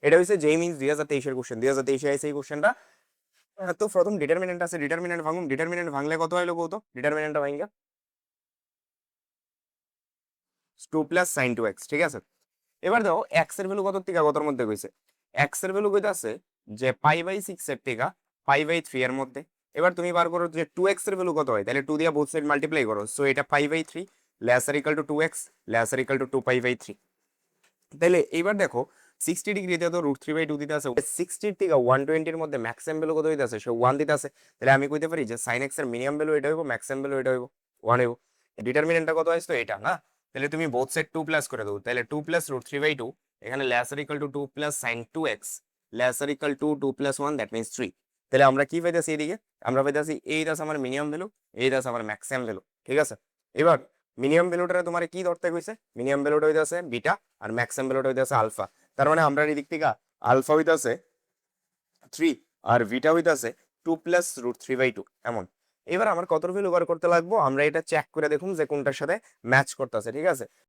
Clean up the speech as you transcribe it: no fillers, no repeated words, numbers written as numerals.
এটা হচ্ছে জেই মিন্স 2023 এর কোশ্চেন, 2023 এ এই কোশ্চেনটা। তো প্রথম ডিটারমিনেন্ট আছে, ডিটারমিনেন্ট ভাঙুন, ডিটারমিনেন্ট ভাঙলে কত হইলো কত, ডিটারমিনেন্টটা ভাঙা 2 প্লাস সাইন 2x, ঠিক আছে। এবার দেখো x এর ভ্যালু কত থেকে কতর মধ্যে কইছে, x এর ভ্যালু কইতাছে যে π/6 এর থেকে π/3 এর মধ্যে। এবার তুমি বার করো যে 2x এর ভ্যালু কত হয়, তাহলে 2 দিয়া বোথ সাইড মাল্টিপ্লাই করো, সো এটা π/3 lesser equal to 2x lesser equal to 2π/3। তাহলে এইবার দেখো 60 ডিগ্রিতে তো √3/2 দিতে আছে, 60 থেকে 120 এর মধ্যে ম্যাক্সিমাম ভ্যালু কত হইতাছে, সে 1 দিতে আছে। তাহলে আমি কইতে পারি যে sin x এর মিনিমাম ভ্যালু এটা হইব, ম্যাক্সিমাম ভ্যালু এটা হইব 1 হইব। ডিটারমিনেন্টটা কত আসতো এটা না, তাহলে তুমি বোথ সাইড 2 প্লাস করে দাও, তাহলে 2 প্লাস √3/2 এখানে laser equal two 2 plus sin 2x lesser equal two 2 plus 1 that means 3। তাহলে আমরা কি পাইতাছি এদিকে, আমরা পাইতাছি এই দাস আমার মিনিমাম ভ্যালু, এই দাস আমার ম্যাক্সিমাম ভ্যালু, ঠিক আছে। এবার মিনিমাম ভ্যালুটা তোমার কি ধরতে কইছে, মিনিমাম ভ্যালুটা হইতাছে বিটা আর ম্যাক্সিমাম ভ্যালুটা হইতাছে আলফা। তার মানে আমরা এই দিক থেকে আলফা হইতাছে 3 আর বিটা হইতাছে 2 প্লাস √3/2 এমন। এবার আমার কত ভ্যালু বার করতে লাগবো, আমরা এটা চেক করে দেখুন যে কোনটার সাথে ম্যাচ করতেছে, ঠিক আছে।